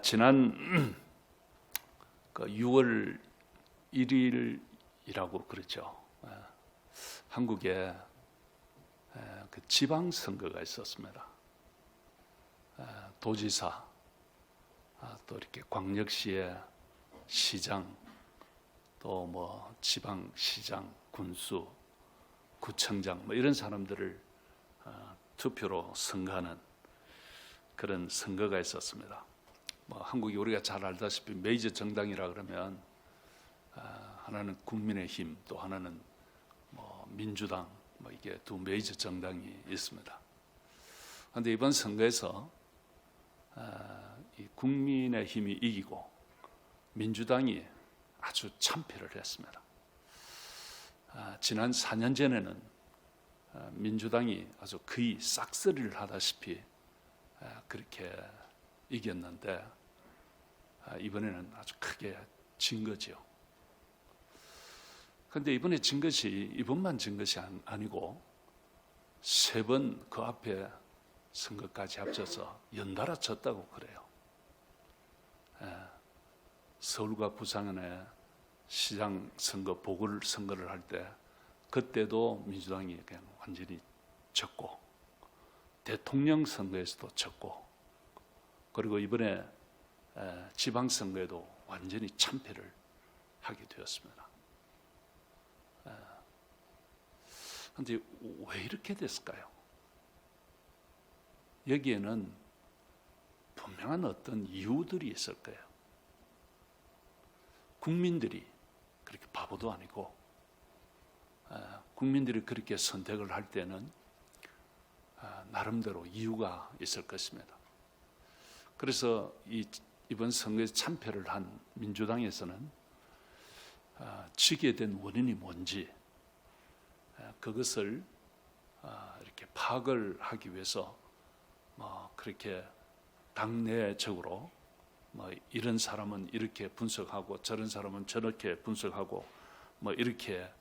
지난 그 6월 1일이라고 그러죠. 한국에 그 지방선거가 있었습니다. 도지사, 또 이렇게 광역시의 시장, 또 뭐 지방시장, 군수, 구청장 뭐 이런 사람들을 투표로 선거하는 그런 선거가 있었습니다. 뭐 한국이 우리가 잘 알다시피 메이저 정당이라 그러면 하나는 국민의힘, 또 하나는 뭐 민주당, 뭐 이게 두 메이저 정당이 있습니다. 그런데 이번 선거에서 이 국민의힘이 이기고 민주당이 아주 참패를 했습니다. 지난 4년 전에는 민주당이 아주 거의 싹쓸이를 하다시피 그렇게 이겼는데 이번에는 아주 크게 진 거죠. 그런데 이번에 진 것이 이번만 진 것이 아니고 세 번 그 앞에 선거까지 합쳐서 연달아 졌다고 그래요. 서울과 부산의 시장 선거, 보궐선거를 할 때 그때도 민주당이 그냥 완전히 졌고, 대통령 선거에서도 졌고, 그리고 이번에 지방선거에도 완전히 참패를 하게 되었습니다. 그런데 왜 이렇게 됐을까요? 여기에는 분명한 어떤 이유들이 있을 거예요. 국민들이 그렇게 바보도 아니고 국민들이 그렇게 선택을 할 때는 나름대로 이유가 있을 것입니다. 그래서 이번 선거에서 참패를 한 민주당에서는 지게 된 원인이 뭔지 그것을 이렇게 파악을 하기 위해서 그렇게 당내적으로 이런 사람은 이렇게 분석하고 저런 사람은 저렇게 분석하고 이렇게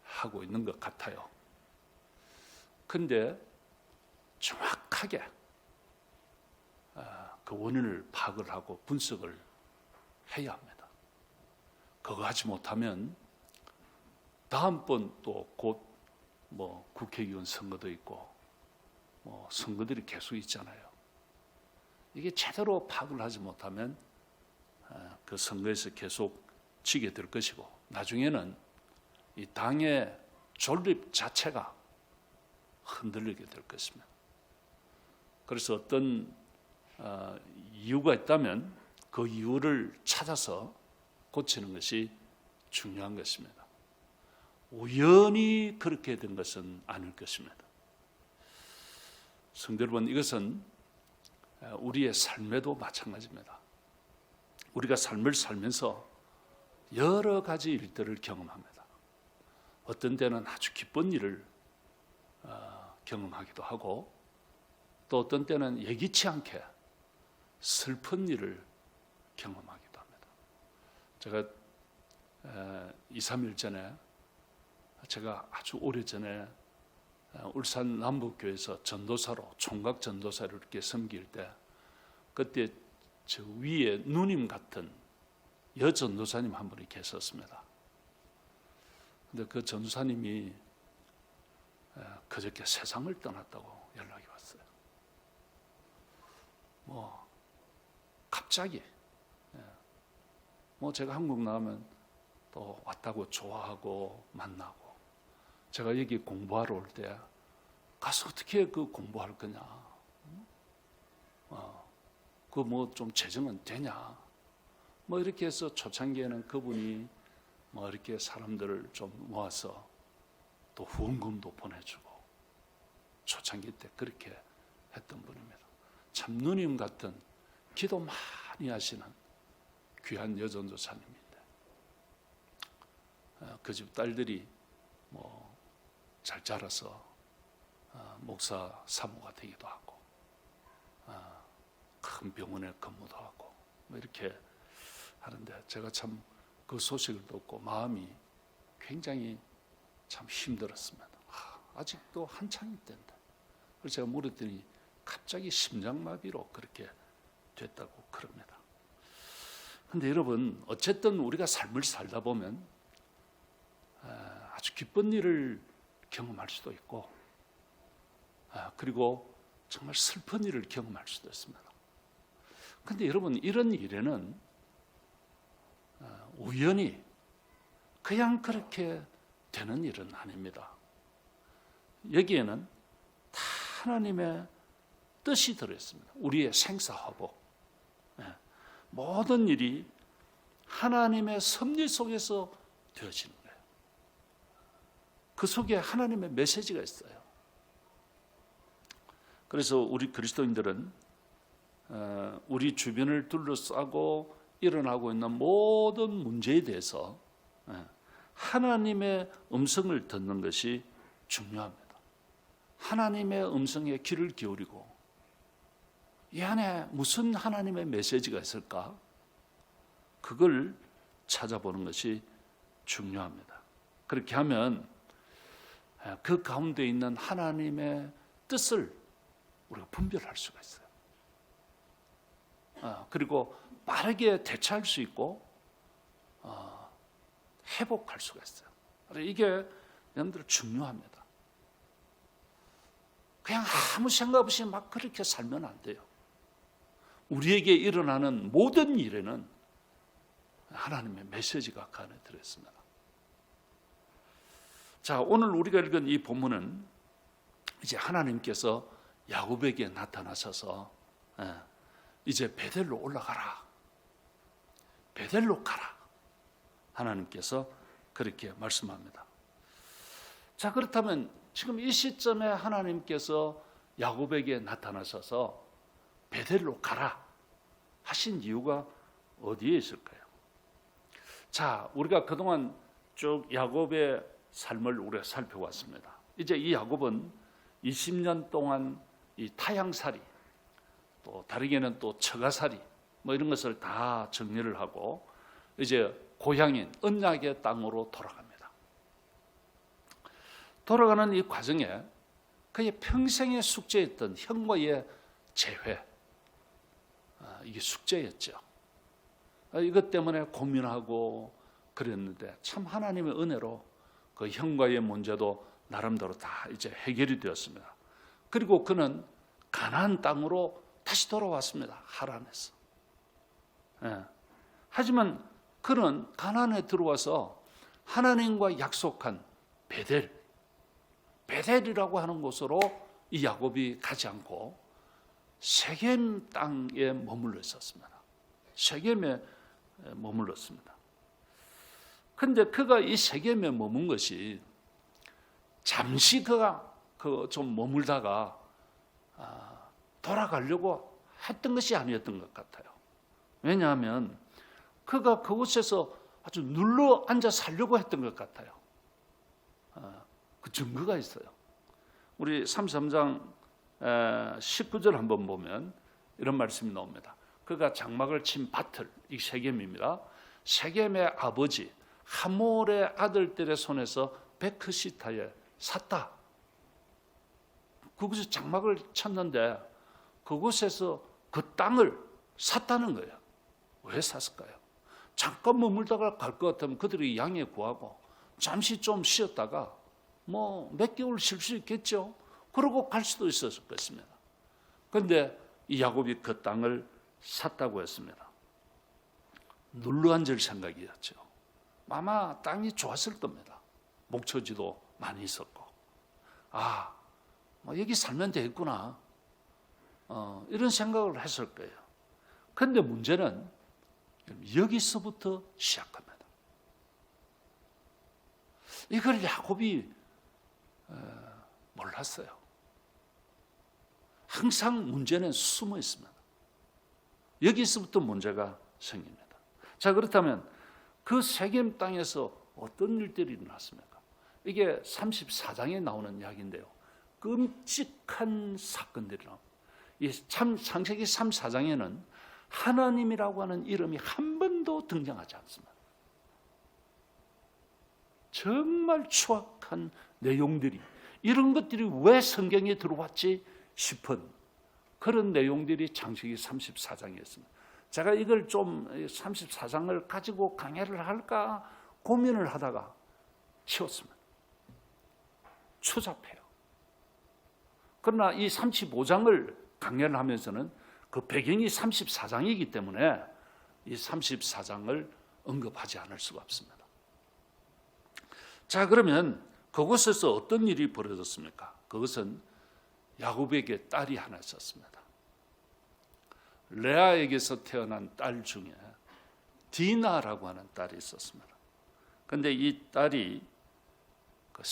하고 있는 것 같아요. 그런데 정확하게 그 원인을 파악을 하고 분석을 해야 합니다. 그거 하지 못하면 다음번 또 곧 국회의원 선거도 있고 선거들이 계속 있잖아요. 이게 제대로 파악을 하지 못하면 그 선거에서 계속 지게 될 것이고, 나중에는 이 당의 존립 자체가 흔들리게 될 것입니다. 그래서 어떤 이유가 있다면 그 이유를 찾아서 고치는 것이 중요한 것입니다. 우연히 그렇게 된 것은 아닐 것입니다. 성도 여러분, 이것은 우리의 삶에도 마찬가지입니다. 우리가 삶을 살면서 여러 가지 일들을 경험합니다. 어떤 때는 아주 기쁜 일을 경험하기도 하고, 또 어떤 때는 예기치 않게 슬픈 일을 경험하기도 합니다. 제가 2, 3일 전에, 제가 아주 오래전에 울산 남북교회에서 전도사로, 총각 전도사로 이렇게 섬길 때, 그때 저 위에 누님 같은 여전도사님 한 분이 계셨습니다. 근데 그 전도사님이 그저께 세상을 떠났다고 연락이 왔어요. 갑자기 제가 한국 나가면 또 왔다고 좋아하고 만나고, 제가 여기 공부하러 올 때 가서 어떻게 그 공부할 거냐, 그 좀 재정은 되냐, 이렇게 해서 초창기에는 그분이 이렇게 사람들을 좀 모아서 또 후원금도 보내주고 초창기 때 그렇게 했던 분입니다. 참 누님 같은 기도 많이 하시는 귀한 여전도사님인데, 그 집 딸들이 잘 자라서 목사 사모가 되기도 하고, 큰 병원에 근무도 하고 이렇게 하는데, 제가 참 그 소식을 듣고 마음이 굉장히 참 힘들었습니다. 아직도 한창일 때인데. 그래서 제가 물었더니 갑자기 심장마비로 그렇게 됐다고 그럽니다. 그런데 여러분, 어쨌든 우리가 삶을 살다 보면 아주 기쁜 일을 경험할 수도 있고, 그리고 정말 슬픈 일을 경험할 수도 있습니다. 그런데 여러분, 이런 일에는 우연히 그냥 그렇게 되는 일은 아닙니다. 여기에는 다 하나님의 뜻이 들어있습니다. 우리의 생사화복, 모든 일이 하나님의 섭리 속에서 되어지는 거예요. 그 속에 하나님의 메시지가 있어요. 그래서 우리 그리스도인들은 우리 주변을 둘러싸고 일어나고 있는 모든 문제에 대해서 하나님의 음성을 듣는 것이 중요합니다. 하나님의 음성에 귀를 기울이고 이 안에 무슨 하나님의 메시지가 있을까? 그걸 찾아보는 것이 중요합니다. 그렇게 하면 그 가운데 있는 하나님의 뜻을 우리가 분별할 수가 있어요. 그리고 빠르게 대처할 수 있고 회복할 수가 있어요. 이게 여러분들 중요합니다. 그냥 아무 생각 없이 막 그렇게 살면 안 돼요. 우리에게 일어나는 모든 일에는 하나님의 메시지가 그 안에 들어있습니다. 자, 오늘 우리가 읽은 이 본문은 이제 하나님께서 야곱에게 나타나셔서 이제 베델로 올라가라, 베델로 가라, 하나님께서 그렇게 말씀합니다. 자, 그렇다면 지금 이 시점에 하나님께서 야곱에게 나타나셔서 베델로 가라 하신 이유가 어디에 있을까요? 자, 우리가 그동안 쭉 야곱의 삶을 우리가 살펴왔습니다. 이제 이 야곱은 20년 동안 이 타향살이, 또 다르게는 또 처가살이, 뭐 이런 것을 다 정리를 하고 이제 고향인 언약의 땅으로 돌아갑니다. 돌아가는 이 과정에 그의 평생의 숙제였던 형과의 재회, 이게 숙제였죠. 이것 때문에 고민하고 그랬는데 참 하나님의 은혜로 그 형과의 문제도 나름대로 다 이제 해결이 되었습니다. 그리고 그는 가나안 땅으로 다시 돌아왔습니다. 하란에서. 하지만 그는 가나안에 들어와서 하나님과 약속한 베델이라고 하는 곳으로 이 야곱이 가지 않고 세겜 땅에 머물러 있었습니다. 세겜에 머물렀습니다. 그런데 그가 이 세겜에 머문 것이 잠시 그가 좀 머물다가 돌아가려고 했던 것이 아니었던 것 같아요. 왜냐하면 그가 그곳에서 아주 눌러 앉아 살려고 했던 것 같아요. 그 증거가 있어요. 우리 33장 19절 한번 보면 이런 말씀이 나옵니다. 그가 장막을 친 밭을, 이 세겜입니다. 세겜의 아버지 하몰의 아들들의 손에서 베크시타에 샀다. 그곳에 장막을 쳤는데 그곳에서 그 땅을 샀다는 거예요. 왜 샀을까요? 잠깐 머물다가 갈 것 같으면 그들이 양해 구하고 잠시 좀 쉬었다가 뭐 몇 개월 쉴 수 있겠죠. 그러고 갈 수도 있었을 것입니다. 그런데 이 야곱이 그 땅을 샀다고 했습니다. 눌러 앉을 생각이었죠. 아마 땅이 좋았을 겁니다. 목초지도 많이 있었고, 뭐 여기 살면 되겠구나, 이런 생각을 했을 거예요. 그런데 문제는 여기서부터 시작합니다. 이걸 야곱이 몰랐어요. 항상 문제는 숨어 있습니다. 여기서부터 문제가 생깁니다. 자, 그렇다면 그 세겜 땅에서 어떤 일들이 일어났습니까? 이게 34장에 나오는 이야기인데요. 끔찍한 사건들이 나옵니다. 참 창세기 34장에는 하나님이라고 하는 이름이 한 번도 등장하지 않습니다. 정말 추악한 내용들이, 이런 것들이 왜 성경에 들어왔지 싶은 그런 내용들이 창세기 34장이었습니다. 제가 이걸 좀 34장을 가지고 강해를 할까 고민을 하다가 치웠습니다. 추잡해요. 그러나 이 35장을 강해를 하면서는 그 배경이 34장이기 때문에 이 34장을 언급하지 않을 수가 없습니다. 자, 그러면 그곳에서 어떤 일이 벌어졌습니까? 그것은 야곱에게 딸이 하나 있었습니다. 레아에게서 태어난 딸 중에 디나라고 하는 딸이 있었습니다. 그런데 이 딸이 그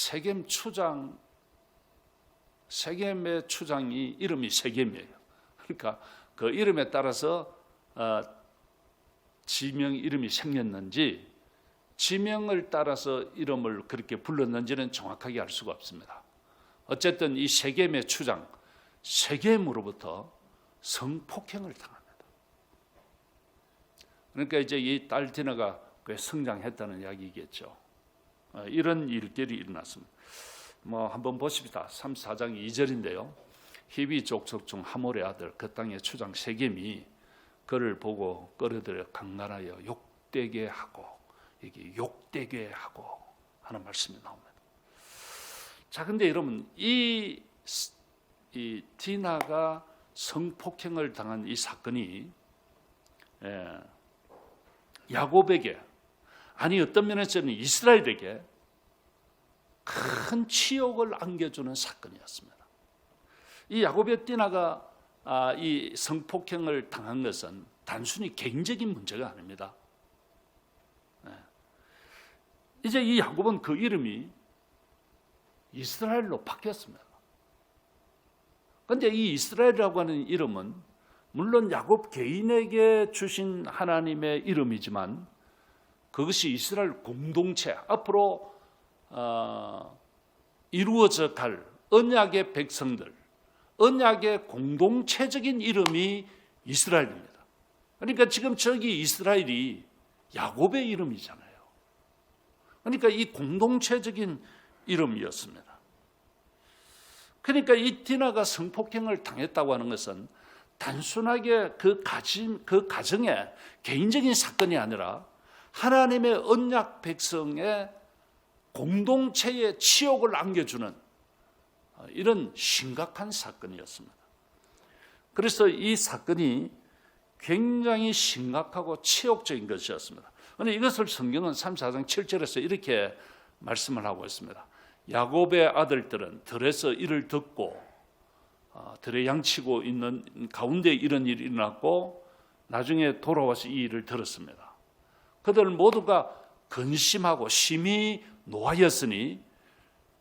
세겜의 추장이 이름이 세겜이에요. 그러니까 그 이름에 따라서 지명 이름이 생겼는지 지명을 따라서 이름을 그렇게 불렀는지는 정확하게 알 수가 없습니다. 어쨌든 이 세겜의 추장 세겜으로부터 성폭행을 당합니다. 그러니까 이제 이 딸 디나가 성장했다는 이야기겠죠. 이런 일들이 일어났습니다. 한번 보십시다. 34장 2절인데요. 히비 족속 중 하몰의 아들 그 땅의 추장 세겜이 그를 보고 끌어들여 강간하여 욕되게 하고, 이게 욕되게 하고 하는 말씀이 나옵니다. 자, 근데 여러분 이 디나가 성폭행을 당한 이 사건이 야곱에게, 아니 어떤 면에서는 이스라엘에게 큰 치욕을 안겨주는 사건이었습니다. 이 야곱의 디나가 이 성폭행을 당한 것은 단순히 개인적인 문제가 아닙니다. 이제 이 야곱은 그 이름이 이스라엘로 바뀌었습니다. 그런데 이 이스라엘이라고 하는 이름은 물론 야곱 개인에게 주신 하나님의 이름이지만 그것이 이스라엘 공동체, 앞으로 이루어져 갈 언약의 백성들, 언약의 공동체적인 이름이 이스라엘입니다. 그러니까 지금 저기 이스라엘이 야곱의 이름이잖아요. 그러니까 이 공동체적인 이름이었습니다. 그러니까 이 디나가 성폭행을 당했다고 하는 것은 단순하게 그 가정의 개인적인 사건이 아니라 하나님의 언약 백성의 공동체에 치욕을 안겨주는 이런 심각한 사건이었습니다. 그래서 이 사건이 굉장히 심각하고 치욕적인 것이었습니다. 그런데 이것을 성경은 34장 7절에서 이렇게 말씀을 하고 있습니다. 야곱의 아들들은 들에서 이를 듣고 들에 양치고 있는 가운데 이런 일이 일어났고 나중에 돌아와서 이 일을 들었습니다. 그들 모두가 근심하고 심히 노하였으니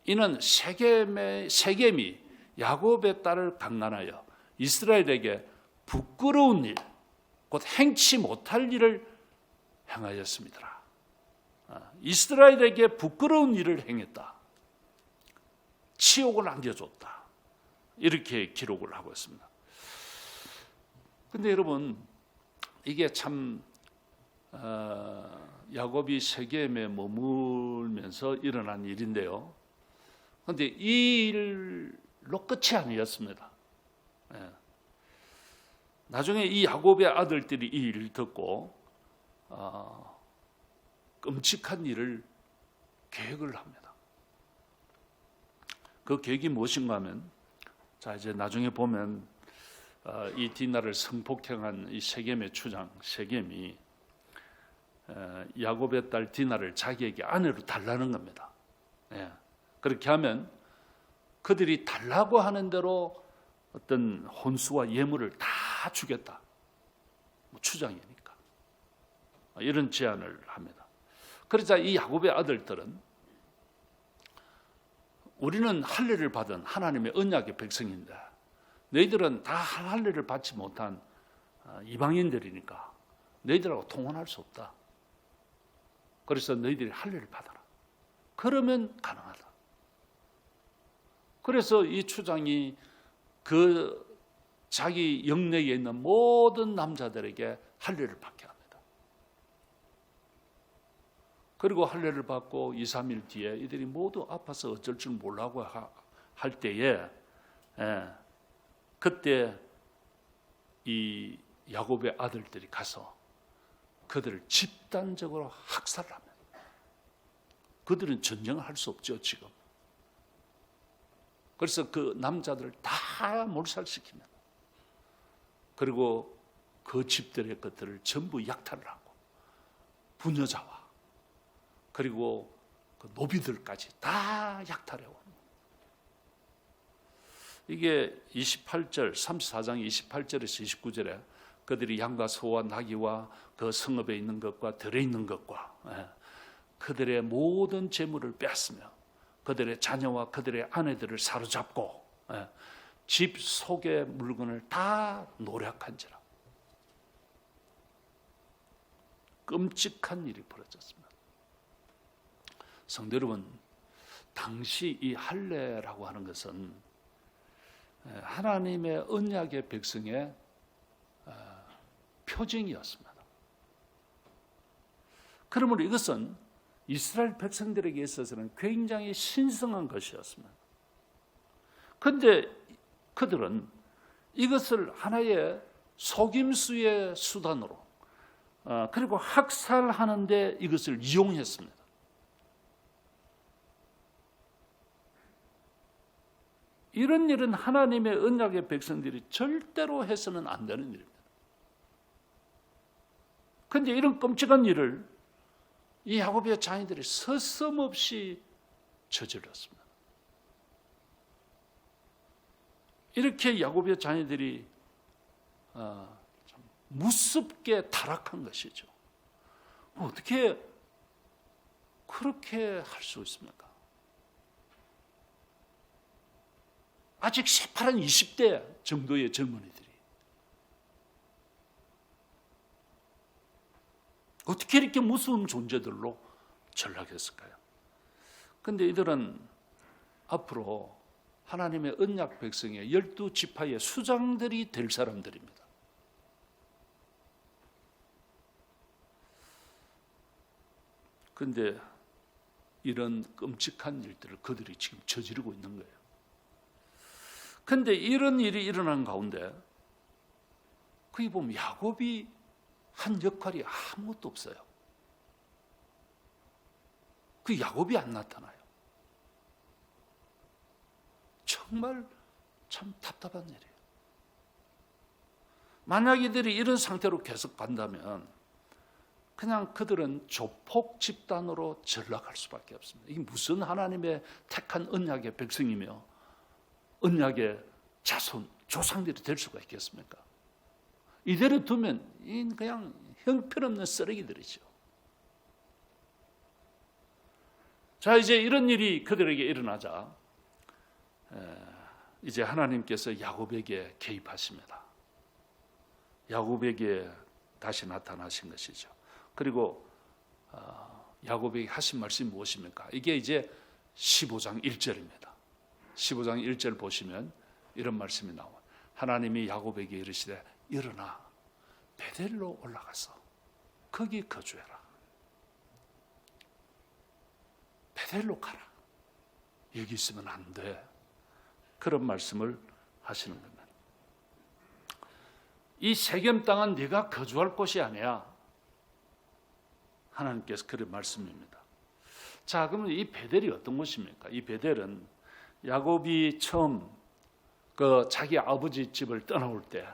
이는 세겜이 야곱의 딸을 강간하여 이스라엘에게 부끄러운 일, 곧 행치 못할 일을 행하였습니다. 이스라엘에게 부끄러운 일을 행했다. 치욕을 안겨줬다. 이렇게 기록을 하고 있습니다. 그런데 여러분 이게 참 야곱이 세겜에 머물면서 일어난 일인데요. 그런데 이 일로 끝이 아니었습니다. 나중에 이 야곱의 아들들이 이 일을 듣고 끔찍한 일을 계획을 합니다. 그 계획이 무엇인가 하면, 자 이제 나중에 보면 이 디나를 성폭행한 이 세겜의 추장 세겜이 야곱의 딸 디나를 자기에게 아내로 달라는 겁니다. 그렇게 하면 그들이 달라고 하는 대로 어떤 혼수와 예물을 다 주겠다. 추장이니까. 이런 제안을 합니다. 그러자 이 야곱의 아들들은 우리는 할례를 받은 하나님의 언약의 백성인데 너희들은 다 할례를 받지 못한 이방인들이니까 너희들하고 통혼할 수 없다. 그래서 너희들이 할례를 받아라. 그러면 가능하다. 그래서 이 추장이 그 자기 영내에 있는 모든 남자들에게 할례를 받게 합니다. 그리고 할례를 받고 2, 3일 뒤에 이들이 모두 아파서 어쩔 줄 몰라고 할 때에 그때 이 야곱의 아들들이 가서 그들을 집단적으로 학살합니다. 그들은 전쟁을 할 수 없죠, 지금. 그래서 그 남자들을 다 몰살시킵니다. 그리고 그 집들의 것들을 전부 약탈을 하고 부녀자와 그리고 그 노비들까지 다 약탈해 옵니다. 이게 28절, 34장 28절에서 29절에 그들이 양과 소와 나귀와 그 성읍에 있는 것과 들에 있는 것과 그들의 모든 재물을 뺐으며 그들의 자녀와 그들의 아내들을 사로잡고 집 속의 물건을 다 노략한지라. 끔찍한 일이 벌어졌습니다. 성도 여러분, 당시 이 할례라고 하는 것은 하나님의 언약의 백성의 표징이었습니다. 그러므로 이것은 이스라엘 백성들에게 있어서는 굉장히 신성한 것이었습니다. 그런데 그들은 이것을 하나의 속임수의 수단으로 그리고 학살하는 데 이것을 이용했습니다. 이런 일은 하나님의 언약의 백성들이 절대로 해서는 안 되는 일입니다. 그런데 이런 끔찍한 일을 이 야곱의 자녀들이 서슴없이 저질렀습니다. 이렇게 야곱의 자녀들이 참 무섭게 타락한 것이죠. 어떻게 그렇게 할 수 있습니까? 아직 새파란 20대 정도의 젊은이들이 어떻게 이렇게 무서운 존재들로 전락했을까요? 그런데 이들은 앞으로 하나님의 언약 백성의 12지파의 수장들이 될 사람들입니다. 그런데 이런 끔찍한 일들을 그들이 지금 저지르고 있는 거예요. 그런데 이런 일이 일어난 가운데 거기 보면 야곱이 한 역할이 아무것도 없어요. 그 야곱이 안 나타나요. 정말 참 답답한 일이에요. 만약 이들이 이런 상태로 계속 간다면 그냥 그들은 조폭 집단으로 전락할 수밖에 없습니다. 이게 무슨 하나님의 택한 언약의 백성이며 언약의 자손, 조상들이 될 수가 있겠습니까? 이대로 두면 그냥 형편없는 쓰레기들이죠. 자, 이제 이런 일이 그들에게 일어나자 이제 하나님께서 야곱에게 개입하십니다. 야곱에게 다시 나타나신 것이죠. 그리고 야곱에게 하신 말씀이 무엇입니까? 이게 이제 15장 1절입니다. 15장 1절 보시면 이런 말씀이 나와요. 하나님이 야곱에게 이르시되 일어나 베델로 올라가서 거기 거주해라. 베델로 가라. 여기 있으면 안 돼. 그런 말씀을 하시는 겁니다. 이 세겜 땅은 네가 거주할 곳이 아니야. 하나님께서 그런 말씀입니다. 자, 그러면 이 베델이 어떤 곳입니까? 이 베델은 야곱이 처음 그 자기 아버지 집을 떠나올 때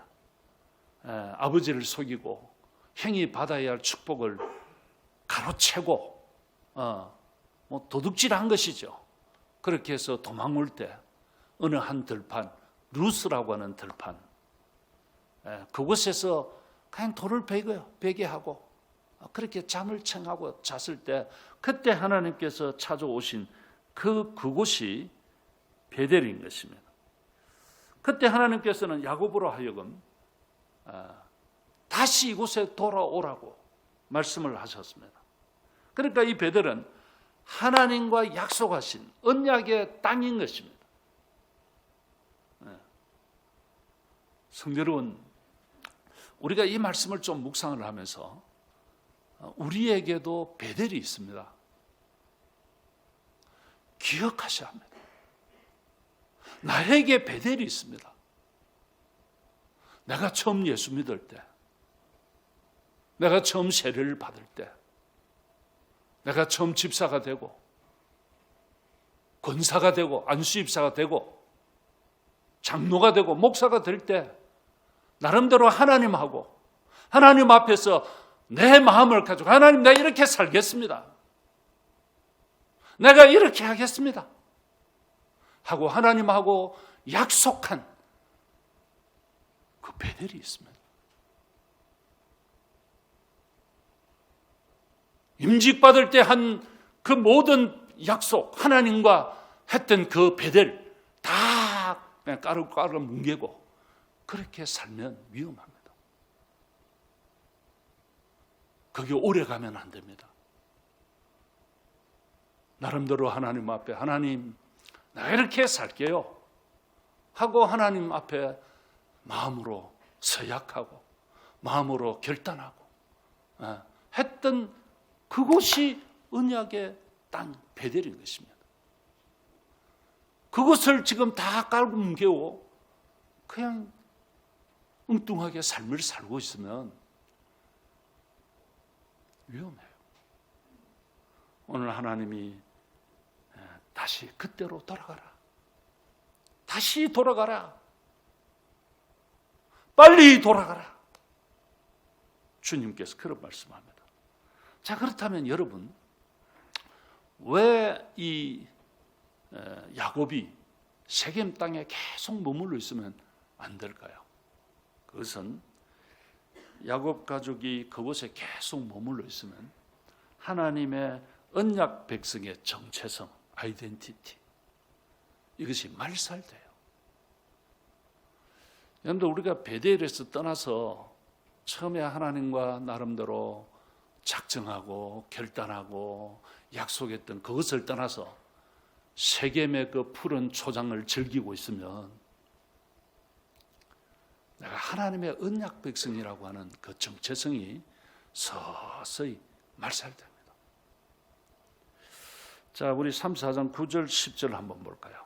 아버지를 속이고 형이 받아야 할 축복을 가로채고 뭐 도둑질한 것이죠. 그렇게 해서 도망올 때 어느 한 들판, 루스라고 하는 들판, 그곳에서 그냥 돌을 베게 하고 그렇게 잠을 청하고 잤을 때 그때 하나님께서 찾아오신 그곳이 베델인 것입니다. 그때 하나님께서는 야곱으로 하여금 다시 이곳에 돌아오라고 말씀을 하셨습니다. 그러니까 이 베델은 하나님과 약속하신 언약의 땅인 것입니다. 성도 여러분, 우리가 이 말씀을 좀 묵상을 하면서 우리에게도 베델이 있습니다. 기억하셔야 합니다. 나에게 베델이 있습니다. 내가 처음 예수 믿을 때, 내가 처음 세례를 받을 때, 내가 처음 집사가 되고 권사가 되고 안수집사가 되고 장로가 되고 목사가 될 때 나름대로 하나님하고 하나님 앞에서 내 마음을 가지고 하나님, 내가 이렇게 살겠습니다. 내가 이렇게 하겠습니다. 하고 하나님하고 약속한 그 베델이 있습니다. 임직받을 때 한 그 모든 약속, 하나님과 했던 그 베델 다 그냥 까르까르 뭉개고 그렇게 살면 위험합니다. 그게 오래 가면 안 됩니다. 나름대로 하나님 앞에, 하나님, 내가 이렇게 살게요 하고 하나님 앞에 마음으로 서약하고 마음으로 결단하고 했던 그곳이 언약의 땅 베델인 것입니다. 그것을 지금 다 깔고 뭉개고 그냥 엉뚱하게 삶을 살고 있으면 위험해요. 오늘 하나님이 다시 그때로 돌아가라. 다시 돌아가라. 빨리 돌아가라. 주님께서 그런 말씀합니다. 자, 그렇다면 여러분, 왜 이 야곱이 세겜 땅에 계속 머물러 있으면 안 될까요? 그것은 야곱 가족이 그곳에 계속 머물러 있으면 하나님의 언약 백성의 정체성, 아이덴티티, 이것이 말살돼요. 여러분들, 우리가 베델에서 떠나서 처음에 하나님과 나름대로 작정하고 결단하고 약속했던 그것을 떠나서 세겜의 그 푸른 초장을 즐기고 있으면 내가 하나님의 언약 백성이라고 하는 그 정체성이 서서히 말살됩니다. 자, 우리 3, 4장 9절 10절 한번 볼까요?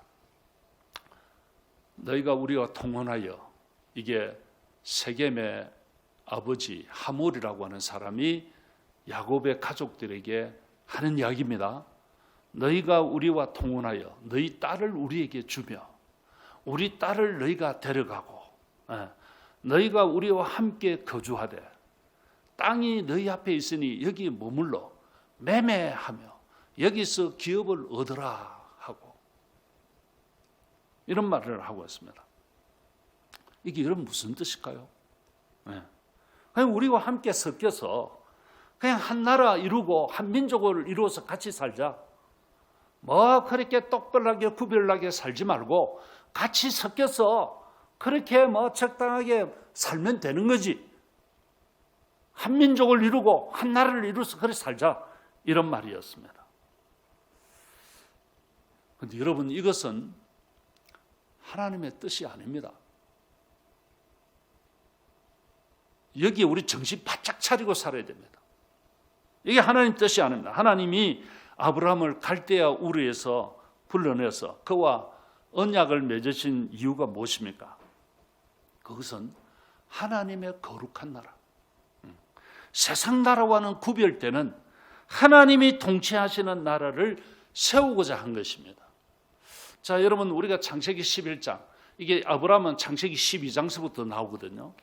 너희가 우리와 통혼하여, 이게 세겜의 아버지 하몰이라고 하는 사람이 야곱의 가족들에게 하는 이야기입니다. 너희가 우리와 통혼하여 너희 딸을 우리에게 주며 우리 딸을 너희가 데려가고 너희가 우리와 함께 거주하되 땅이 너희 앞에 있으니 여기 머물러 매매하며 여기서 기업을 얻으라 하고 이런 말을 하고 있습니다. 이게 여러분 무슨 뜻일까요? 그냥 우리와 함께 섞여서 그냥 한 나라 이루고 한 민족을 이루어서 같이 살자. 뭐 그렇게 똑똑하게 구별나게 살지 말고 같이 섞여서 그렇게 뭐 적당하게 살면 되는 거지. 한 민족을 이루고 한 나라를 이루어서 그렇게 살자. 이런 말이었습니다. 그런데 여러분, 이것은 하나님의 뜻이 아닙니다. 여기에 우리 정신 바짝 차리고 살아야 됩니다. 이게 하나님 뜻이 아닙니다. 하나님이 아브라함을 갈대아 우르에서 불러내서 그와 언약을 맺으신 이유가 무엇입니까? 그것은 하나님의 거룩한 나라, 세상 나라와는 구별되는 하나님이 통치하시는 나라를 세우고자 한 것입니다. 자, 여러분, 우리가 창세기 11장, 이게 아브라함은 창세기 12장서부터 나오거든요.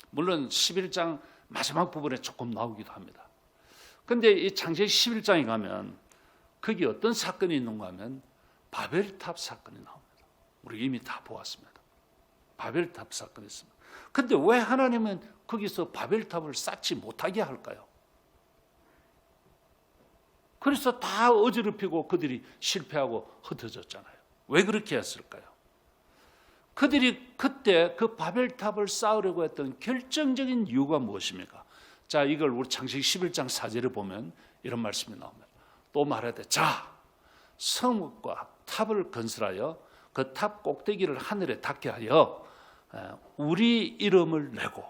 물론 11장 마지막 부분에 조금 나오기도 합니다. 그런데 이 창세기 11장에 가면 거기 어떤 사건이 있는가 하면 바벨탑 사건이 나옵니다. 우리 이미 다 보았습니다. 바벨탑 사건이 있습니다. 그런데 왜 하나님은 거기서 바벨탑을 쌓지 못하게 할까요? 그래서 다 어지럽히고 그들이 실패하고 흩어졌잖아요. 왜 그렇게 했을까요? 그들이 그때 그 바벨탑을 쌓으려고 했던 결정적인 이유가 무엇입니까? 자, 이걸 우리 창세기 11장 4절에 보면 이런 말씀이 나옵니다. 또 말하되, 자, 성읍과 탑을 건설하여 그 탑 꼭대기를 하늘에 닿게 하여 우리 이름을 내고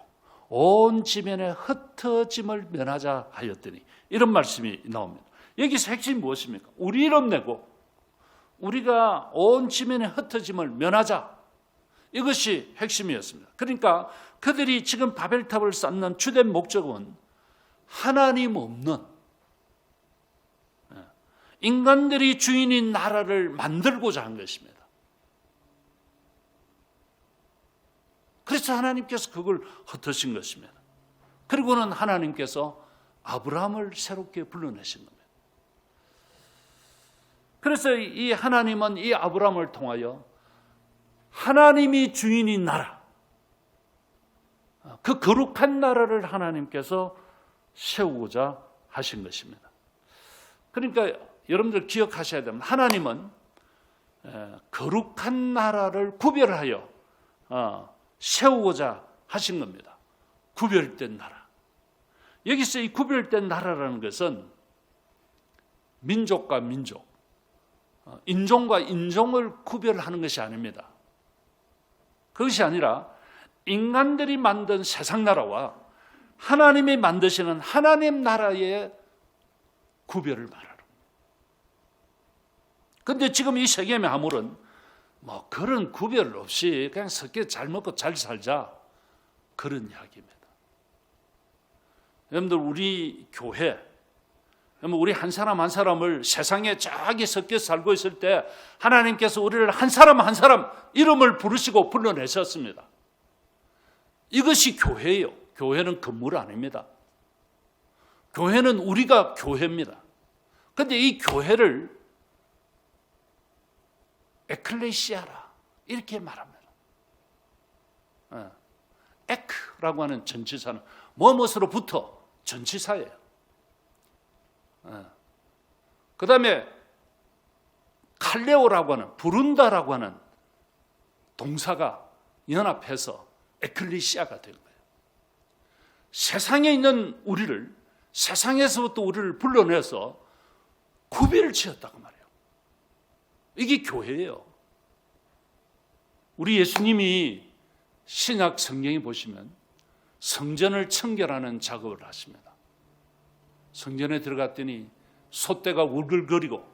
온 지면에 흩어짐을 면하자 하였더니, 이런 말씀이 나옵니다. 여기서 핵심이 무엇입니까? 우리 이름 내고 우리가 온 지면에 흩어짐을 면하자. 이것이 핵심이었습니다. 그러니까 그들이 지금 바벨탑을 쌓는 주된 목적은 하나님 없는 인간들이 주인인 나라를 만들고자 한 것입니다. 그래서 하나님께서 그걸 흩으신 것입니다. 그리고는 하나님께서 아브라함을 새롭게 불러내신 겁니다. 그래서 이 하나님은 이 아브라함을 통하여 하나님이 주인인 나라, 그 거룩한 나라를 하나님께서 세우고자 하신 것입니다. 그러니까 여러분들 기억하셔야 됩니다. 하나님은 거룩한 나라를 구별하여 세우고자 하신 겁니다. 구별된 나라. 여기서 이 구별된 나라라는 것은 민족과 민족, 인종과 인종을 구별하는 것이 아닙니다. 그것이 아니라 인간들이 만든 세상 나라와 하나님이 만드시는 하나님 나라의 구별을 말하는. 그런데 지금 이 세겜의 하물은 뭐 그런 구별 없이 그냥 섞여 잘 먹고 잘 살자, 그런 이야기입니다. 여러분들, 우리 교회, 우리 한 사람 한 사람을 세상에 저기 섞여 살고 있을 때 하나님께서 우리를 한 사람 한 사람 이름을 부르시고 불러내셨습니다. 이것이 교회예요. 교회는 건물 아닙니다. 교회는 우리가 교회입니다. 그런데 이 교회를 에클레시아라 이렇게 말합니다. 에크라고 하는 전치사는 무엇으로부터 전치사예요. 그 다음에 칼레오라고 하는, 부른다라고 하는 동사가 연합해서 에클레시아가 된 거예요. 세상에 있는 우리를, 세상에서부터 우리를 불러내서 구별을 지었다고 말해요. 이게 교회예요. 우리 예수님이 신약 성경에 보시면 성전을 청결하는 작업을 하십니다. 성전에 들어갔더니 소떼가 우글거리고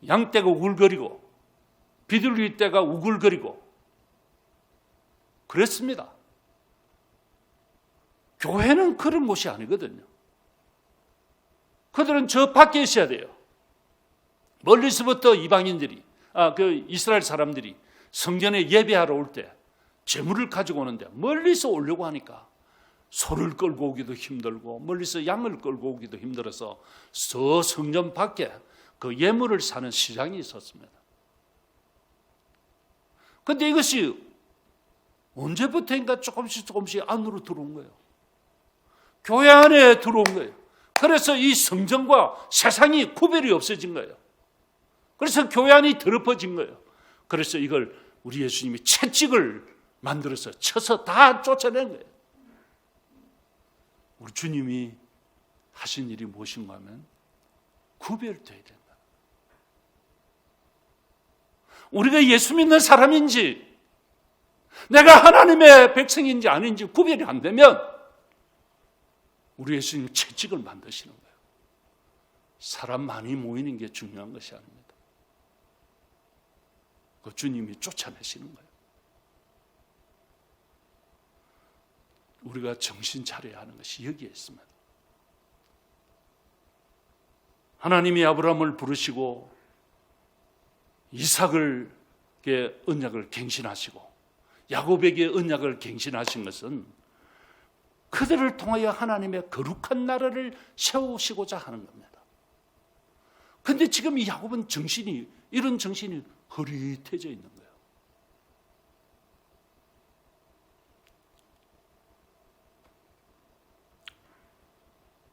양떼가 우글거리고 비둘기 떼가 우글거리고 그랬습니다. 교회는 그런 곳이 아니거든요. 그들은 저 밖에 있어야 돼요. 멀리서부터 이방인들이, 그 이스라엘 사람들이 성전에 예배하러 올 때 제물을 가지고 오는데 멀리서 오려고 하니까 소를 끌고 오기도 힘들고 멀리서 양을 끌고 오기도 힘들어서 저 성전 밖에 그 예물을 사는 시장이 있었습니다. 그런데 이것이 언제부터인가 조금씩 안으로 들어온 거예요. 교회 안에 들어온 거예요. 그래서 이 성전과 세상이 구별이 없어진 거예요. 그래서 교회 안이 더럽어진 거예요. 그래서 이걸 우리 예수님이 채찍을 만들어서 쳐서 다 쫓아낸 거예요. 우리 주님이 하신 일이 무엇인가 하면 구별돼야 된다. 우리가 예수 믿는 사람인지 내가 하나님의 백성인지 아닌지 구별이 안 되면 우리 예수님이 채찍을 만드시는 거예요. 사람 많이 모이는 게 중요한 것이 아닙니다. 그 주님이 쫓아내시는 거예요. 우리가 정신 차려야 하는 것이 여기에 있습니다. 하나님이 아브라함을 부르시고 이삭에게 언약을 갱신하시고 야곱에게 언약을 갱신하신 것은 그들을 통하여 하나님의 거룩한 나라를 세우시고자 하는 겁니다. 그런데 지금 이 야곱은 이런 정신이 흐릿해져 있는 거예요.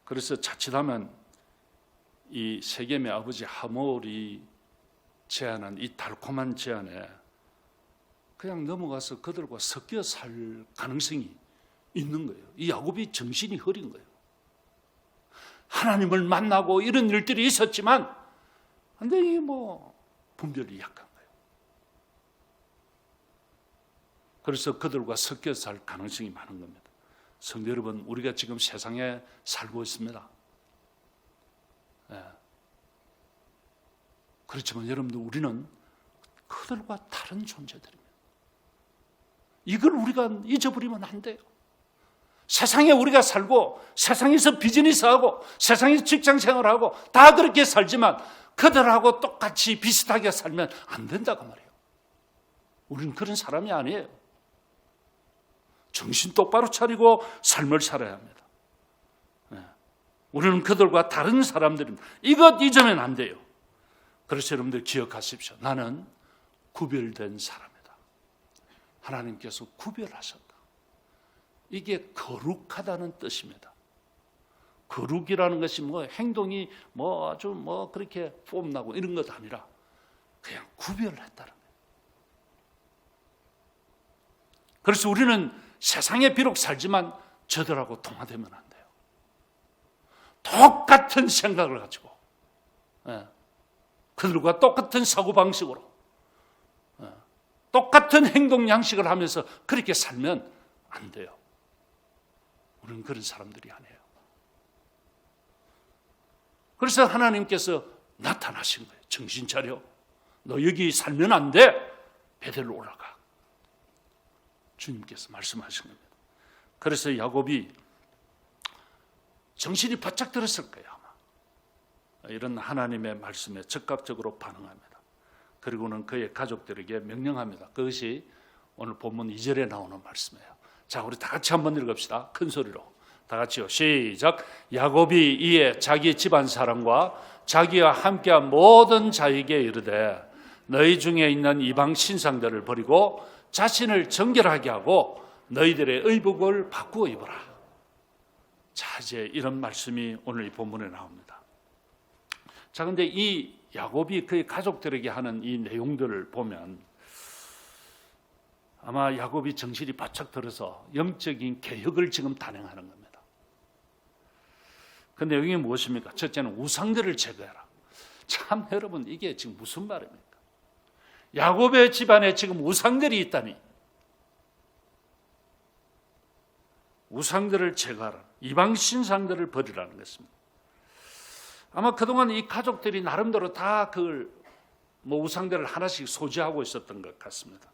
그래서 자칫하면 이 세겜의 아버지 하몰이 제안한 이 달콤한 제안에 그냥 넘어가서 그들과 섞여 살 가능성이 있는 거예요. 이 야곱이 정신이 흐린 거예요. 하나님을 만나고 이런 일들이 있었지만 근데 이 분별이 약한 거예요. 그래서 그들과 섞여 살 가능성이 많은 겁니다. 성도 여러분, 우리가 지금 세상에 살고 있습니다. 그렇지만 여러분들, 우리는 그들과 다른 존재들입니다. 이걸 우리가 잊어버리면 안 돼요. 세상에 우리가 살고 세상에서 비즈니스하고 세상에서 직장생활하고 다 그렇게 살지만 그들하고 똑같이 비슷하게 살면 안 된다고 말이에요. 우리는 그런 사람이 아니에요. 정신 똑바로 차리고 삶을 살아야 합니다. 우리는 그들과 다른 사람들입니다. 이것 잊으면 안 돼요. 그래서 여러분들 기억하십시오. 나는 구별된 사람이다. 하나님께서 구별하셨다. 이게 거룩하다는 뜻입니다. 거룩이라는 것이 행동이 아주 그렇게 폼나고 이런 것 아니라 그냥 구별을 했다는 거예요. 그래서 우리는 세상에 비록 살지만 저들하고 통하되면 안 돼요. 똑같은 생각을 가지고 그들과 똑같은 사고방식으로 똑같은 행동 양식을 하면서 그렇게 살면 안 돼요. 우리는 그런 사람들이 아니에요. 그래서 하나님께서 나타나신 거예요. 정신 차려. 너 여기 살면 안 돼. 베델로 올라가. 주님께서 말씀하신 겁니다. 그래서 야곱이 정신이 바짝 들었을 거예요. 아마. 이런 하나님의 말씀에 적극적으로 반응합니다. 그리고는 그의 가족들에게 명령합니다. 그것이 오늘 본문 2절에 나오는 말씀이에요. 자, 우리 다 같이 한번 읽읍시다. 큰 소리로. 다 같이요. 시작. 야곱이 이에 자기 집안 사람과 자기와 함께한 모든 자에게 이르되 너희 중에 있는 이방 신상들을 버리고 자신을 정결하게 하고 너희들의 의복을 바꾸어 입어라. 자, 이제 이런 말씀이 오늘 이 본문에 나옵니다. 자, 근데 이 야곱이 그의 가족들에게 하는 이 내용들을 보면 아마 야곱이 정신이 바짝 들어서 영적인 개혁을 지금 단행하는 겁니다. 그런데 여기 무엇입니까? 첫째는 우상들을 제거해라. 참 여러분, 이게 지금 무슨 말입니까? 야곱의 집안에 지금 우상들이 있다니. 우상들을 제거하라. 이방 신상들을 버리라는 것입니다. 아마 그동안 이 가족들이 나름대로 다 그걸 우상들을 하나씩 소지하고 있었던 것 같습니다.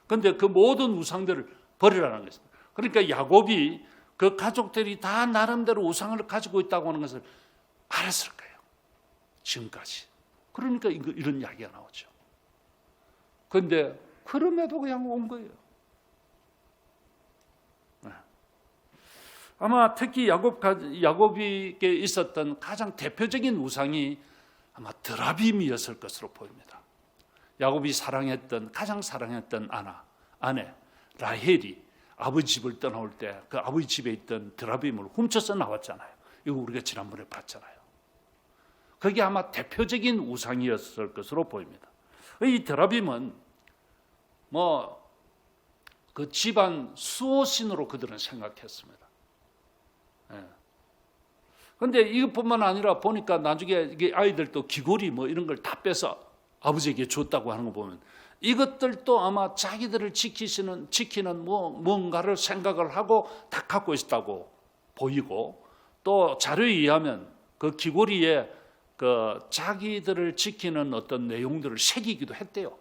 그런데 그 모든 우상들을 버리라는 것입니다. 그러니까 야곱이 그 가족들이 다 나름대로 우상을 가지고 있다고 하는 것을 알았을 거예요. 지금까지. 그러니까 이런 이야기가 나오죠. 그런데 그럼에도 그냥 온 거예요. 아마 특히 야곱에게 있었던 가장 대표적인 우상이 아마 드라빔이었을 것으로 보입니다. 야곱이 가장 사랑했던 아내 라헬이 아버지 집을 떠나올 때 그 아버지 집에 있던 드라빔을 훔쳐서 나왔잖아요. 이거 우리가 지난번에 봤잖아요. 그게 아마 대표적인 우상이었을 것으로 보입니다. 이 드라빔은 그 집안 수호신으로 그들은 생각했습니다. 그런데 이것뿐만 아니라 보니까 나중에 이게 아이들도 귀걸이 이런 걸 다 빼서 아버지에게 줬다고 하는 거 보면 이것들도 아마 자기들을 지키는 뭔가를 생각을 하고 다 갖고 있었다고 보이고, 또 자료에 의하면 그 귀걸이에 그 자기들을 지키는 어떤 내용들을 새기기도 했대요.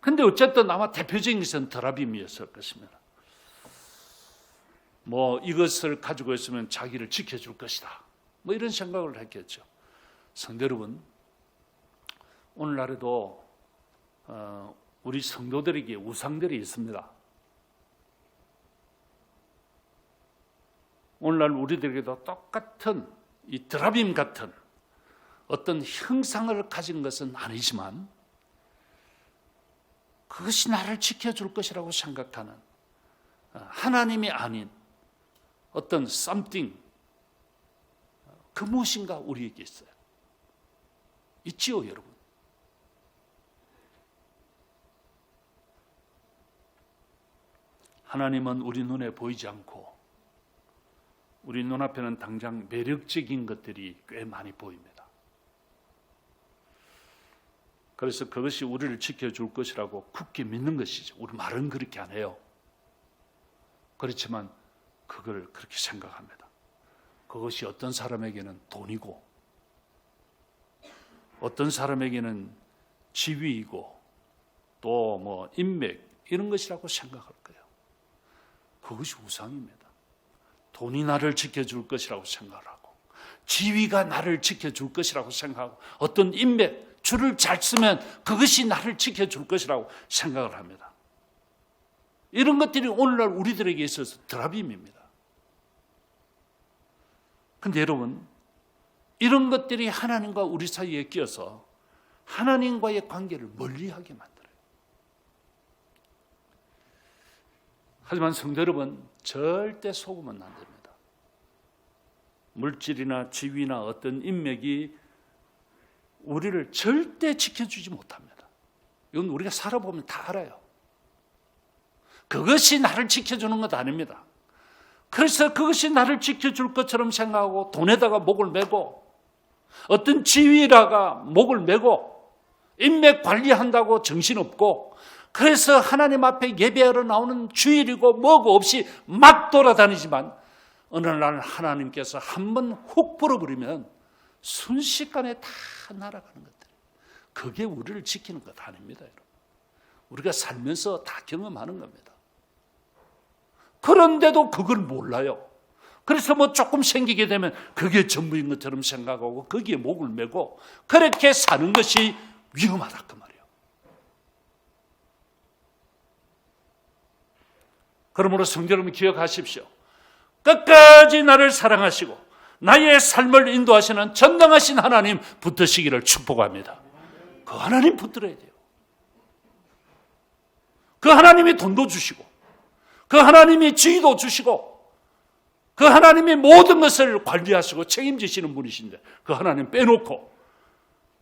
근데 어쨌든 아마 대표적인 것은 드라빔이었을 것입니다. 이것을 가지고 있으면 자기를 지켜줄 것이다. 이런 생각을 했겠죠. 성도 여러분, 오늘날에도 우리 성도들에게 우상들이 있습니다. 오늘날 우리들에게도 똑같은 이 드라빔 같은 어떤 형상을 가진 것은 아니지만 그것이 나를 지켜줄 것이라고 생각하는 하나님이 아닌 어떤 something, 그 무엇인가 우리에게 있어요. 있지요, 여러분? 하나님은 우리 눈에 보이지 않고 우리 눈앞에는 당장 매력적인 것들이 꽤 많이 보입니다. 그래서 그것이 우리를 지켜줄 것이라고 굳게 믿는 것이죠. 우리 말은 그렇게 안 해요. 그렇지만 그걸 그렇게 생각합니다. 그것이 어떤 사람에게는 돈이고 어떤 사람에게는 지위이고 또 뭐 인맥 이런 것이라고 생각할 거예요. 그것이 우상입니다. 돈이 나를 지켜줄 것이라고 생각하고 지위가 나를 지켜줄 것이라고 생각하고 어떤 인맥, 줄을 잘 쓰면 그것이 나를 지켜줄 것이라고 생각을 합니다. 이런 것들이 오늘날 우리들에게 있어서 드라빔입니다. 그런데 여러분, 이런 것들이 하나님과 우리 사이에 끼어서 하나님과의 관계를 멀리하게 만들어요. 하지만 성도 여러분, 절대 속으면 안 됩니다. 물질이나 지위나 어떤 인맥이 우리를 절대 지켜주지 못합니다. 이건 우리가 살아보면 다 알아요. 그것이 나를 지켜주는 것 아닙니다. 그래서 그것이 나를 지켜줄 것처럼 생각하고 돈에다가 목을 매고 어떤 지위라가 목을 매고 인맥 관리한다고 정신없고 그래서 하나님 앞에 예배하러 나오는 주일이고 뭐고 없이 막 돌아다니지만 어느 날 하나님께서 한번 훅 불어버리면 순식간에 다 날아가는 것들. 그게 우리를 지키는 것 아닙니다, 여러분. 우리가 살면서 다 경험하는 겁니다. 그런데도 그걸 몰라요. 그래서 뭐 조금 생기게 되면 그게 전부인 것처럼 생각하고 거기에 목을 매고 그렇게 사는 것이 위험하다 그 말이에요. 그러므로 성도 여러분 기억하십시오. 끝까지 나를 사랑하시고 나의 삶을 인도하시는 전능하신 하나님 붙드시기를 축복합니다. 그 하나님 붙들어야 돼요. 그 하나님이 돈도 주시고 그 하나님이 지위도 주시고 그 하나님이 모든 것을 관리하시고 책임지시는 분이신데 그 하나님 빼놓고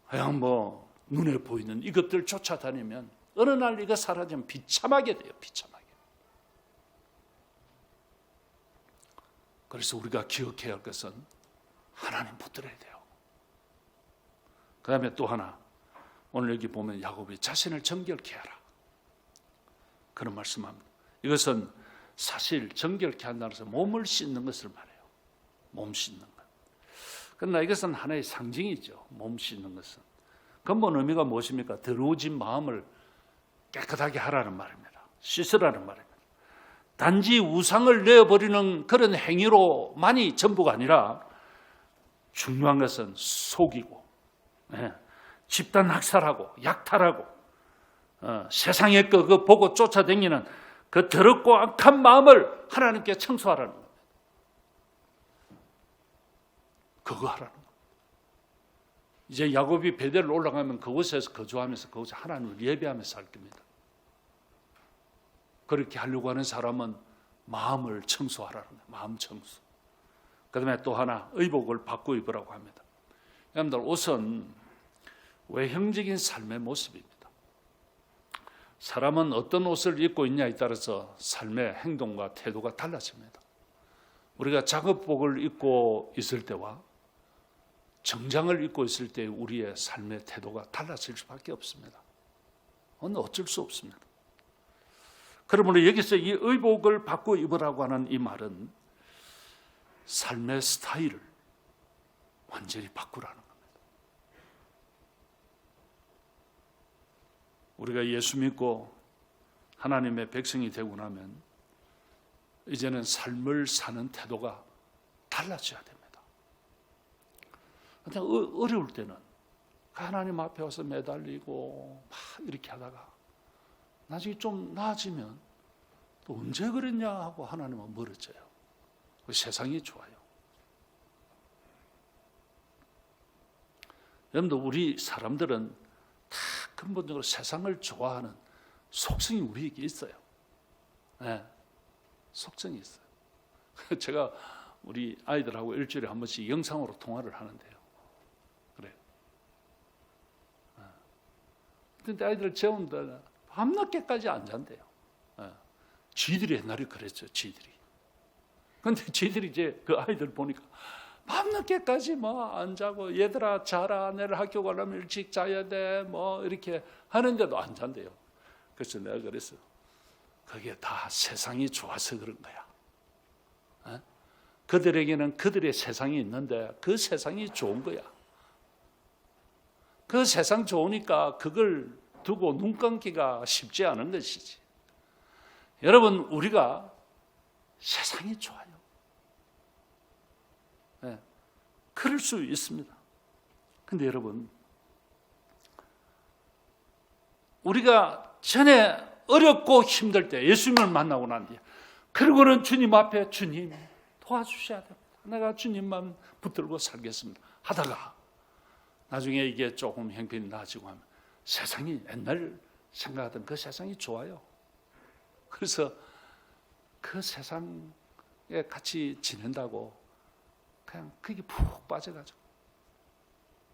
그냥 뭐 눈에 보이는 이것들 쫓아다니면 어느 날 이거 사라지면 비참하게 돼요. 비참하게. 그래서 우리가 기억해야 할 것은 하나님 붙들어야 돼요. 그 다음에 또 하나, 오늘 여기 보면 야곱이 자신을 정결케 하라 그런 말씀합니다. 이것은 사실 정결케 한다는 것은 몸을 씻는 것을 말해요. 몸 씻는 것. 그러나 이것은 하나의 상징이죠. 몸 씻는 것은. 근본 의미가 무엇입니까? 더러워진 마음을 깨끗하게 하라는 말입니다. 씻으라는 말입니다. 단지 우상을 내어버리는 그런 행위로만이 전부가 아니라 중요한 것은 속이고 집단 학살하고 약탈하고 세상의 거 보고 쫓아다니는 그 더럽고 악한 마음을 하나님께 청소하라는 겁니다. 그거 하라는 겁니다. 이제 야곱이 베델을 올라가면 그곳에서 거주하면서 그곳에 하나님을 예배하면서 살 겁니다. 그렇게 하려고 하는 사람은 마음을 청소하라는 거예요. 마음 청소. 그 다음에 또 하나 의복을 바꿔 입으라고 합니다. 여러분들 옷은 외형적인 삶의 모습입니다. 사람은 어떤 옷을 입고 있냐에 따라서 삶의 행동과 태도가 달라집니다. 우리가 작업복을 입고 있을 때와 정장을 입고 있을 때 우리의 삶의 태도가 달라질 수밖에 없습니다. 그건 어쩔 수 없습니다. 그러므로 여기서 이 의복을 바꿔 입으라고 하는 이 말은 삶의 스타일을 완전히 바꾸라는 겁니다. 우리가 예수 믿고 하나님의 백성이 되고 나면 이제는 삶을 사는 태도가 달라져야 됩니다. 어려울 때는 하나님 앞에 와서 매달리고 막 이렇게 하다가 나중에 좀 나아지면 또 언제 그랬냐 하고 하나님은 멀어져요. 세상이 좋아요. 여러분들 우리 사람들은 다 근본적으로 세상을 좋아하는 속성이 우리에게 있어요. 네, 속성이 있어요. 제가 우리 아이들하고 일주일에 한 번씩 영상으로 통화를 하는데요. 그래요. 근데 아이들 재운다 밤늦게까지 안 잔대요. 쥐들이 옛날에 그랬죠. 쥐들이. 근데 쥐들이 이제 그 아이들 보니까 밤늦게까지 뭐 안 자고 얘들아 자라 내일 학교 가려면 일찍 자야 돼 뭐 이렇게 하는데도 안 잔대요. 그래서 내가 그랬어. 그게 다 세상이 좋아서 그런 거야. 그들에게는 그들의 세상이 있는데 그 세상이 좋은 거야. 그 세상 좋으니까 그걸 두고 눈 감기가 쉽지 않은 것이지. 여러분, 우리가 세상이 좋아요. 네, 그럴 수 있습니다. 근데 여러분, 우리가 전에 어렵고 힘들 때 예수님을 만나고 난 뒤에, 그리고는 주님 앞에 주님 도와주셔야 됩니다. 내가 주님만 붙들고 살겠습니다 하다가 나중에 이게 조금 형편이 나아지고 하면 세상이 옛날 생각하던 그 세상이 좋아요. 그래서 그 세상에 같이 지낸다고 그냥 그게 푹 빠져가지고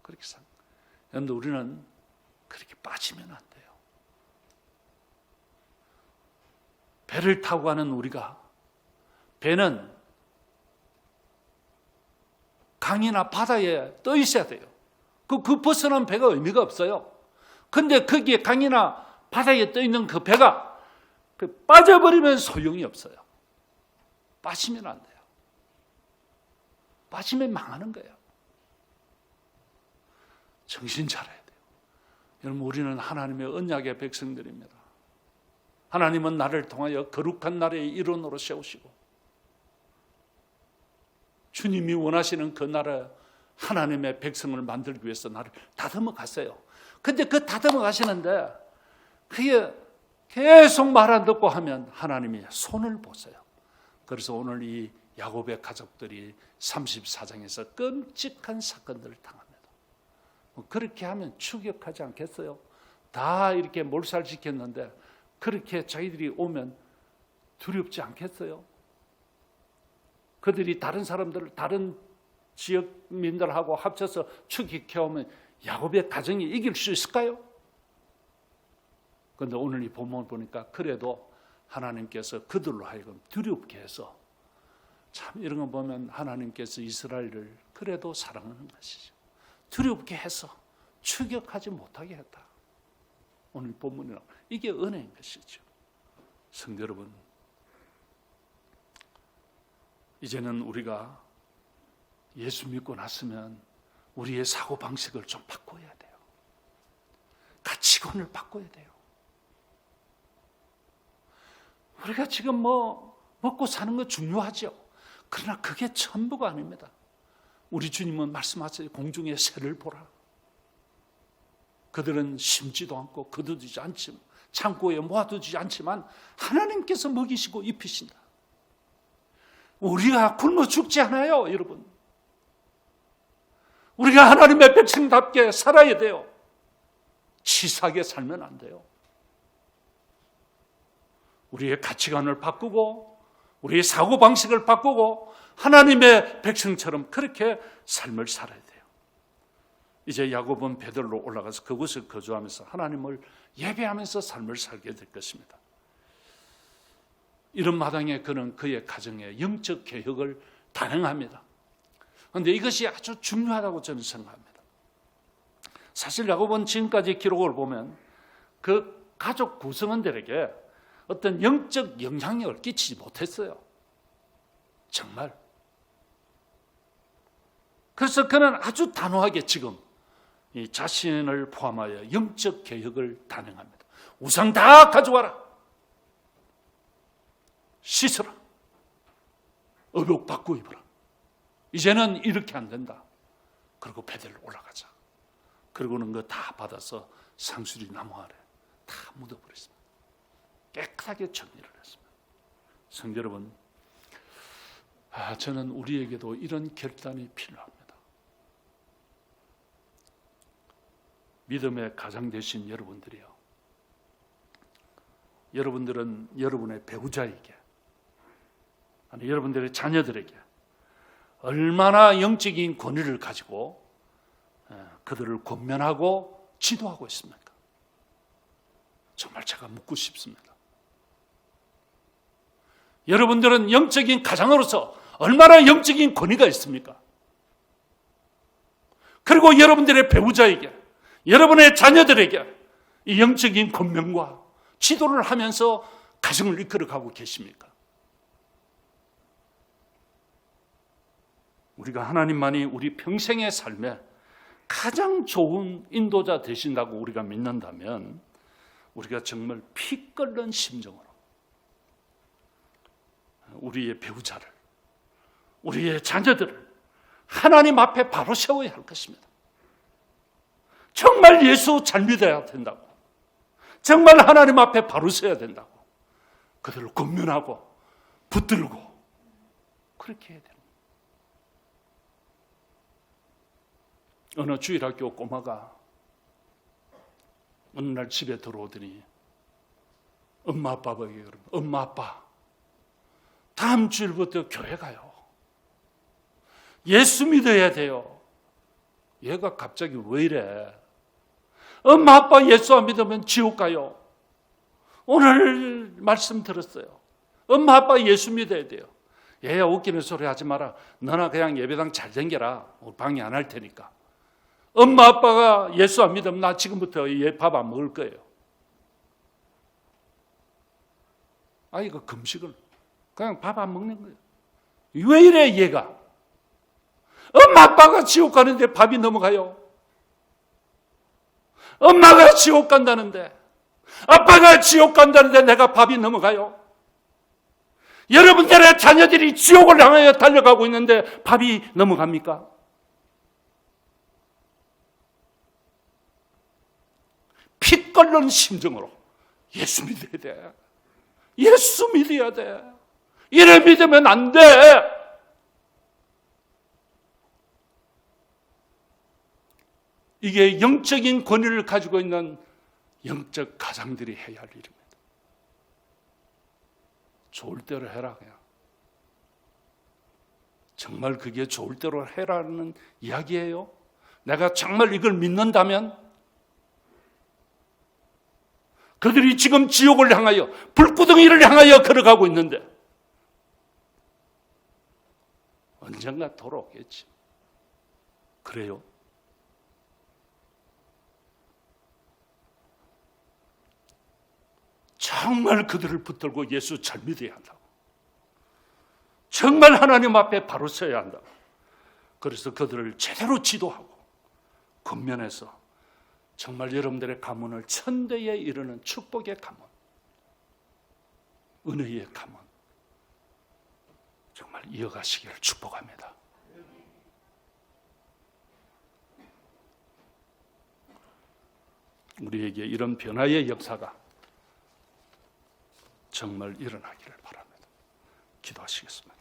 그렇게 산. 그런데 우리는 그렇게 빠지면 안 돼요. 배를 타고 가는 우리가, 배는 강이나 바다에 떠 있어야 돼요. 그 벗어난 배가 의미가 없어요. 근데 거기에 강이나 바다에 떠 있는 그 배가 빠져버리면 소용이 없어요. 빠지면 안 돼요. 빠지면 망하는 거예요. 정신 차려야 돼요. 여러분, 우리는 하나님의 언약의 백성들입니다. 하나님은 나를 통하여 거룩한 나라의 일원으로 세우시고 주님이 원하시는 그 나라 하나님의 백성을 만들기 위해서 나를 다듬어 갔어요. 근데 그 다듬어 가시는데 그게 계속 말 안 듣고 하면 하나님이 손을 보세요. 그래서 오늘 이 야곱의 가족들이 34장에서 끔찍한 사건들을 당합니다. 그렇게 하면 추격하지 않겠어요? 다 이렇게 몰살시켰는데 그렇게 자기들이 오면 두렵지 않겠어요? 그들이 다른 사람들, 다른 지역민들하고 합쳐서 추격해오면 야곱의 가정이 이길 수 있을까요? 그런데 오늘 이 본문을 보니까 그래도 하나님께서 그들로 하여금 두렵게 해서, 참 이런 거 보면 하나님께서 이스라엘을 그래도 사랑하는 것이죠. 두렵게 해서 추격하지 못하게 했다. 오늘 본문이라 이게 은혜인 것이죠. 성도 여러분, 이제는 우리가 예수 믿고 났으면 우리의 사고방식을 좀 바꿔야 돼요. 가치관을 바꿔야 돼요. 우리가 지금 먹고 사는 거 중요하죠. 그러나 그게 전부가 아닙니다. 우리 주님은 말씀하세요. 공중의 새를 보라. 그들은 심지도 않고 거두지 않지만, 창고에 모아두지 않지만 하나님께서 먹이시고 입히신다. 우리가 굶어 죽지 않아요, 여러분. 우리가 하나님의 백성답게 살아야 돼요. 치사하게 살면 안 돼요. 우리의 가치관을 바꾸고 우리의 사고방식을 바꾸고 하나님의 백성처럼 그렇게 삶을 살아야 돼요. 이제 야곱은 베들로 올라가서 그곳을 거주하면서 하나님을 예배하면서 삶을 살게 될 것입니다. 이런 마당에 그는 그의 가정의 영적 개혁을 단행합니다. 그런데 이것이 아주 중요하다고 저는 생각합니다. 사실 야곱은 지금까지 기록을 보면 그 가족 구성원들에게 어떤 영적 영향력을 끼치지 못했어요. 정말. 그래서 그는 아주 단호하게 지금 이 자신을 포함하여 영적 개혁을 단행합니다. 우상 다 가져와라. 씻어라. 의복 바꾸어 입어라. 이제는 이렇게 안 된다. 그리고 베델로 올라가자. 그리고는 그거 다 받아서 상수리 나무 아래 다 묻어버렸습니다. 깨끗하게 정리를 했습니다. 성도 여러분, 저는 우리에게도 이런 결단이 필요합니다. 믿음의 가장 되신 여러분들이요, 여러분들은 여러분의 배우자에게, 아니 여러분들의 자녀들에게 얼마나 영적인 권위를 가지고 그들을 권면하고 지도하고 있습니까? 정말 제가 묻고 싶습니다. 여러분들은 영적인 가장으로서 얼마나 영적인 권위가 있습니까? 그리고 여러분들의 배우자에게, 여러분의 자녀들에게 이 영적인 권면과 지도를 하면서 가정을 이끌어가고 계십니까? 우리가 하나님만이 우리 평생의 삶에 가장 좋은 인도자 되신다고 우리가 믿는다면 우리가 정말 피 끓는 심정으로 우리의 배우자를, 우리의 자녀들을 하나님 앞에 바로 세워야 할 것입니다. 정말 예수 잘 믿어야 된다고, 정말 하나님 앞에 바로 서야 된다고, 그들을 권면하고 붙들고 그렇게 해야 됩니다. 어느 주일학교 꼬마가 어느 날 집에 들어오더니 엄마 아빠에게 그러면, 엄마 아빠 다음 주일부터 교회 가요. 예수 믿어야 돼요. 얘가 갑자기 왜 이래? 엄마 아빠 예수 안 믿으면 지옥 가요. 오늘 말씀 들었어요. 엄마 아빠 예수 믿어야 돼요. 얘야 웃기는 소리 하지 마라. 너나 그냥 예배당 잘 댕겨라. 방해 안 할 테니까. 엄마 아빠가 예수 안 믿으면 나 지금부터 밥 안 먹을 거예요. 아이가 금식을 그냥 밥 안 먹는 거예요. 왜 이래 얘가? 엄마 아빠가 지옥 가는데 밥이 넘어가요. 엄마가 지옥 간다는데, 아빠가 지옥 간다는데 내가 밥이 넘어가요. 여러분들의 자녀들이 지옥을 향하여 달려가고 있는데 밥이 넘어갑니까? 피 끓는 심정으로 예수 믿어야 돼. 예수 믿어야 돼. 이래 믿으면 안 돼. 이게 영적인 권위를 가지고 있는 영적 가장들이 해야 할 일입니다. 좋을 대로 해라 그냥. 정말 그게 좋을 대로 해라는 이야기예요? 내가 정말 이걸 믿는다면 그들이 지금 지옥을 향하여, 불구덩이를 향하여 걸어가고 있는데 언젠가 돌아오겠지. 그래요? 정말 그들을 붙들고 예수 잘 믿어야 한다고. 정말 하나님 앞에 바로 서야 한다고. 그래서 그들을 제대로 지도하고 권면해서 정말 여러분들의 가문을 천대에 이르는 축복의 가문, 은혜의 가문 정말 이어가시기를 축복합니다. 우리에게 이런 변화의 역사가 정말 일어나기를 바랍니다. 기도하시겠습니다.